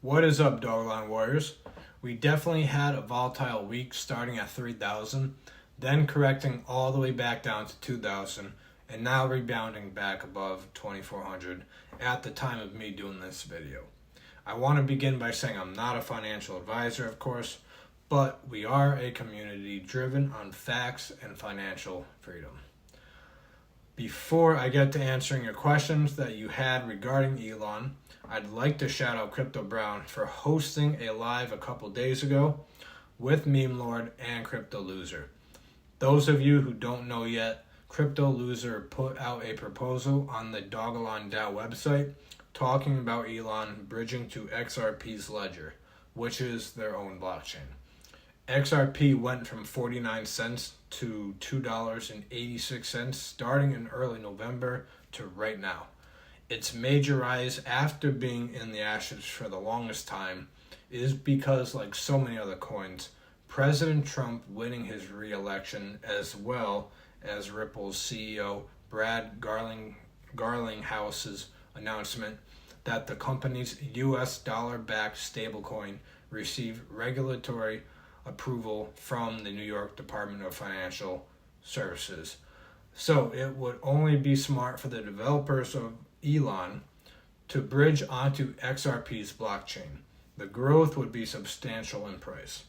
What is up, Dogelon Warriors? We definitely had a volatile week starting at 3,000, then correcting all the way back down to 2,000, and now rebounding back above 2,400 at the time of me doing this video. I want to begin by saying I'm not a financial advisor, of course, but we are a community driven on facts and financial freedom. Before I get to answering your questions that you had regarding Elon, I'd like to shout out Crypto Brown for hosting a live a couple days ago with Meme Lord and Crypto Loser. Those of you who don't know yet, Crypto Loser put out a proposal on the Dogelon Dao website talking about Elon bridging to XRP's ledger, which is their own blockchain. XRP went from 49 cents to $2.86 starting in early November to right now. Its major rise after being in the ashes for the longest time is because, like so many other coins, President Trump winning his re-election as well as Ripple's CEO Brad Garlinghouse's announcement that the company's US dollar-backed stablecoin received regulatory approval from the New York Department of Financial Services. So it would only be smart for the developers of Elon to bridge onto XRP's blockchain. The growth would be substantial in price.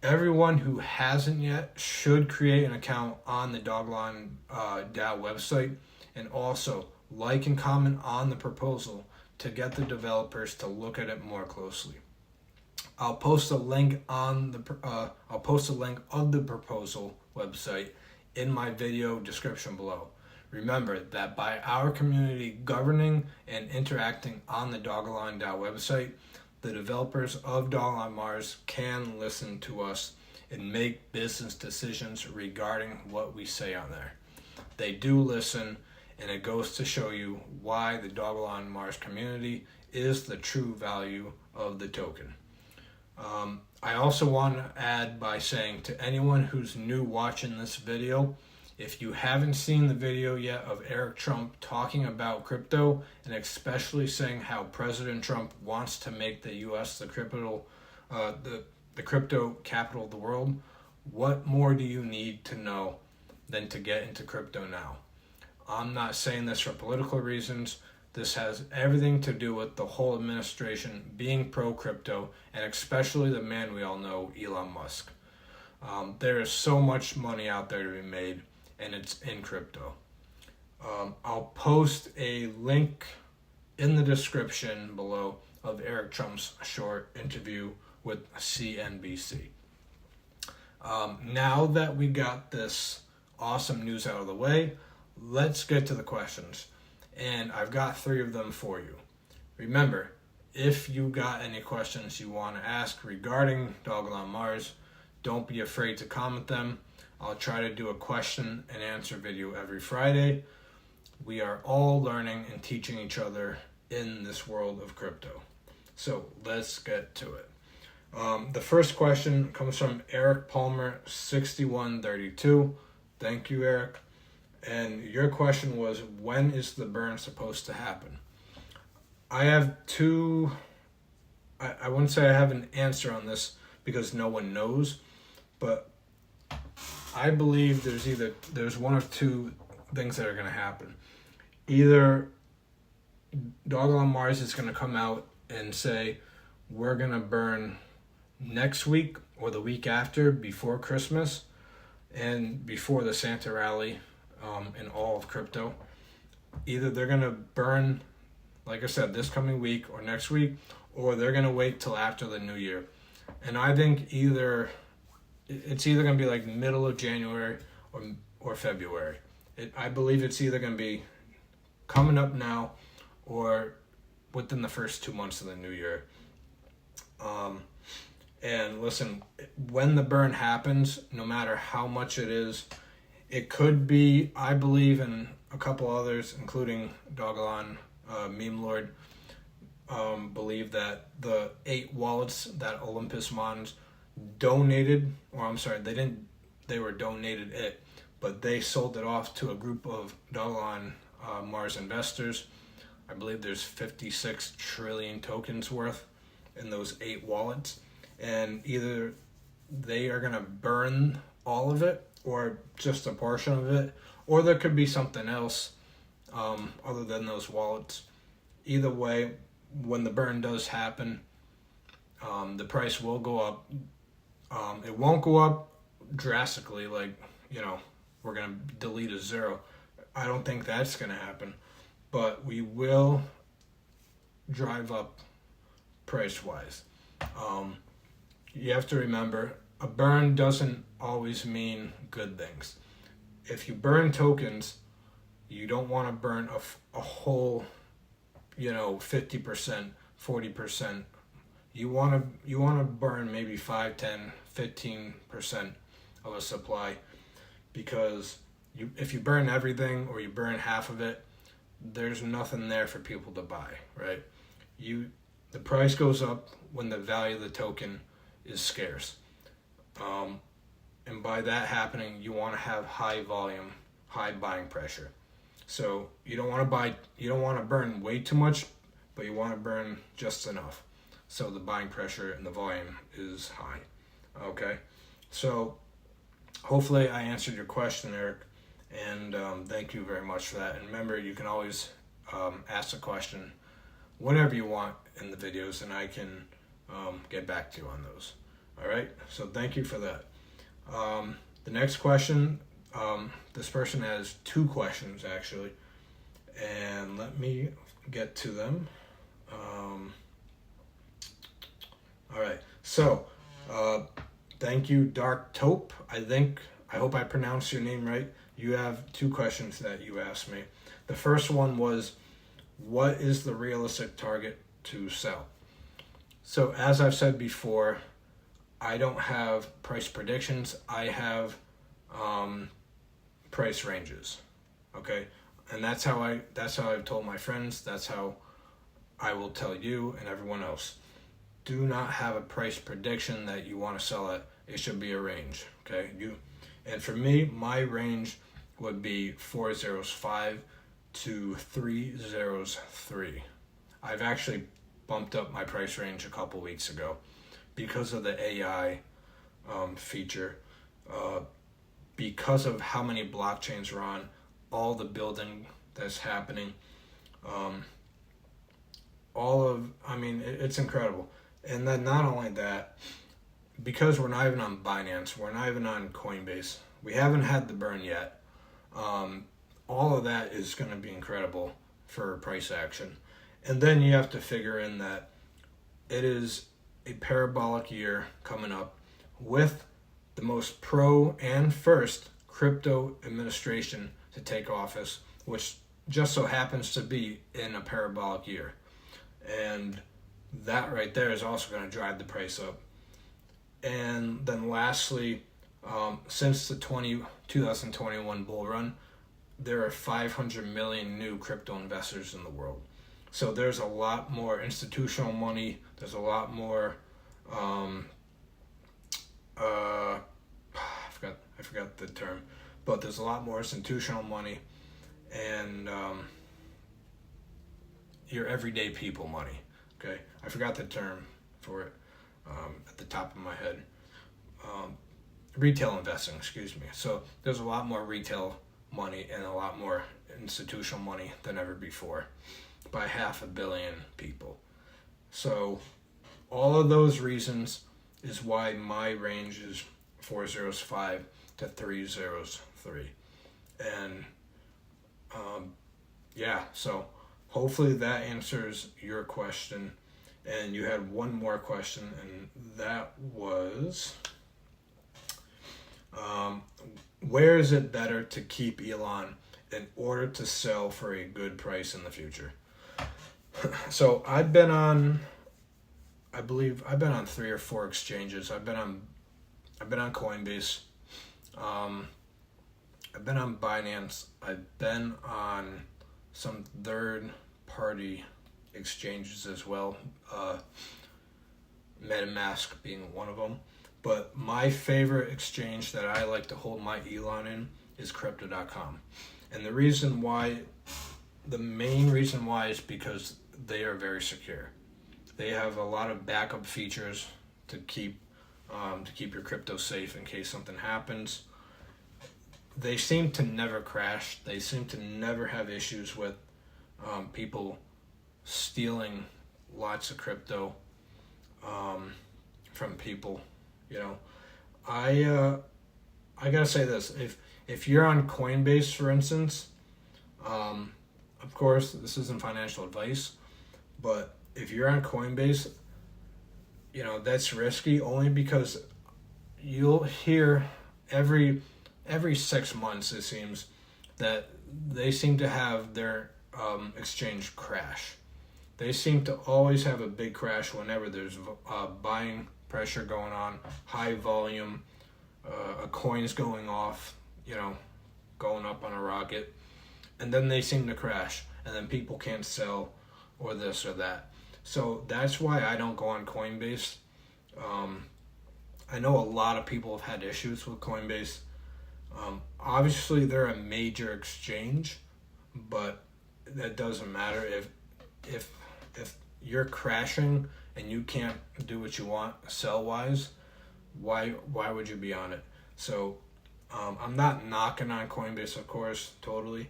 Everyone who hasn't yet should create an account on the Dogelon Dao website and also like and comment on the proposal to get the developers to look at it more closely. I'll post a link of the proposal website in my video description below. Remember that by our community governing and interacting on the Dogelon Dao website, the developers of Dogelon Mars can listen to us and make business decisions regarding what we say on there. They do listen, and it goes to show you why the Dogelon Mars community is the true value of the token. I also want to add by saying to anyone who's new watching this video, if you haven't seen the video yet of Eric Trump talking about crypto and especially saying how President Trump wants to make the U.S. the crypto capital of the world, what more do you need to know than to get into crypto now? I'm not saying this for political reasons. This has everything to do with the whole administration being pro-crypto, and especially the man we all know, Elon Musk. There is so much money out there to be made, and it's in crypto. I'll post a link in the description below of Eric Trump's short interview with CNBC. Now that we got this awesome news out of the way, let's get to the questions. And I've got 3 of them for you. Remember, if you got any questions you want to ask regarding Dogelon Mars, don't be afraid to comment them. I'll try to do a question and answer video every Friday. We are all learning and teaching each other in this world of crypto. So let's get to it. The first question comes from Eric Palmer 6132. Thank you, Eric. And your question was, when is the burn supposed to happen? I have I wouldn't say I have an answer on this because no one knows, but I believe there's one of 2 things that are going to happen. Either Dogelon Mars is going to come out and say, we're going to burn next week or the week after, before Christmas and before the Santa rally in all of crypto. Either they're going to burn, like I said, this coming week or next week, or they're going to wait till after the new year. And I think it's either going to be like middle of January or February. I believe it's either going to be coming up now or within the first 2 months of the new year. And listen, when the burn happens, no matter how much it is, it could be, I believe, and a couple others, including Dogelon, Meme Lord, believe that the 8 wallets that Olympus Mons donated, or I'm sorry, they were donated it, but they sold it off to a group of Dogelon Mars investors. I believe there's 56 trillion tokens worth. in those 8 wallets, and either they are going to burn all of it or just a portion of it, or there could be something else other than those wallets. Either way, when the burn does happen, the price will go up. It won't go up drastically, like, we're going to delete a zero. I don't think that's going to happen, but we will drive up price-wise. You have to remember, a burn doesn't always mean good things. If you burn tokens, you don't want to burn a whole, 50%, 40%. You want to burn maybe 5, 10, 15% of a supply, because if you burn everything or you burn half of it, there's nothing there for people to buy, right? The price goes up when the value of the token is scarce. And by that happening, you want to have high volume, high buying pressure. So you don't want to burn way too much, but you want to burn just enough, so the buying pressure and the volume is high. Okay, so hopefully I answered your question, Eric, and thank you very much for that. And remember, you can always ask a question whenever you want in the videos, and I can get back to you on those. All right, so thank you for that. The next question, this person has 2 questions actually, and let me get to them. All right, so thank you, Dark Taupe. I hope I pronounced your name right. You have 2 questions that you asked me. The first one was, what is the realistic target to sell? So as I've said before, I don't have price predictions. I have price ranges. Okay, and that's how I've told my friends. That's how I will tell you and everyone else. Do not have a price prediction that you want to sell at. It should be a range. Okay, and for me, my range would be 405 to 303. I've actually bumped up my price range a couple weeks ago because of the AI feature, because of how many blockchains are on, all the building that's happening, it's incredible. And then not only that, because we're not even on Binance, we're not even on Coinbase, we haven't had the burn yet, all of that is going to be incredible for price action. And then you have to figure in that it is a parabolic year coming up with the most pro and first crypto administration to take office, which just so happens to be in a parabolic year. And that right there is also going to drive the price up. And then lastly, since the 2021 bull run, there are 500 million new crypto investors in the world. So there's a lot more institutional money. There's a lot more, I forgot the term, but there's a lot more institutional money and your everyday people money. Okay, I forgot the term for it at the top of my head. Retail investing, excuse me. So there's a lot more retail money and a lot more institutional money than ever before, by 500 million people. So all of those reasons is why my range is 405 to 303. And so hopefully that answers your question. And you had one more question, and that was, where is it better to keep Elon in order to sell for a good price in the future? So I've been on 3 or 4 exchanges. I've been on Coinbase. I've been on Binance. I've been on some third-party exchanges as well, MetaMask being one of them. But my favorite exchange that I like to hold my Elon in is Crypto.com. And the main reason why is because they are very secure. They have a lot of backup features to keep your crypto safe in case something happens. They seem to never crash. They seem to never have issues with people stealing lots of crypto from people. You know, I gotta say this: if you're on Coinbase, for instance, of course this isn't financial advice, but if you're on Coinbase, you know that's risky only because you'll hear every 6 months, it seems, that they seem to have their exchange crash. They seem to always have a big crash whenever there's buying pressure going on, high volume, a coin's going off, you know, going up on a rocket, and then they seem to crash, and then people can't sell or this or that. So that's why I don't go on Coinbase. I know a lot of people have had issues with Coinbase. Obviously, they're a major exchange, but that doesn't matter. If you're crashing and you can't do what you want sell wise, why would you be on it? So I'm not knocking on Coinbase, of course, totally,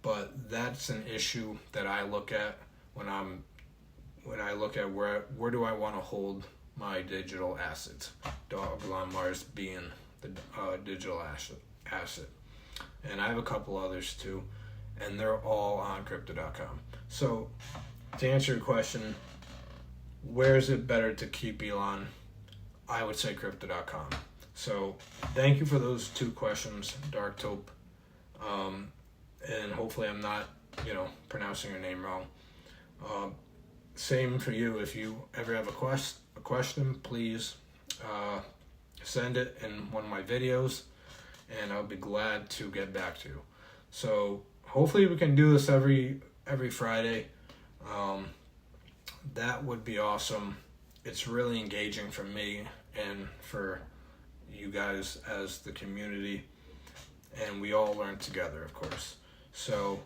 but that's an issue that I look at when I look at where do I want to hold my digital assets. Dogelon Mars being the digital asset, and I have a couple others too, and they're all on crypto.com. So to answer your question, where is it better to keep Elon? I would say crypto.com. So thank you for those two questions, Dark Taupe, and hopefully I'm not pronouncing your name wrong. Same for you. If you ever have a question, please send it in one of my videos, and I'll be glad to get back to you. So hopefully we can do this every Friday. That would be awesome. It's really engaging for me and for you guys as the community, and we all learn together, of course. So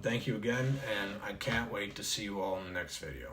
thank you again, and I can't wait to see you all in the next video.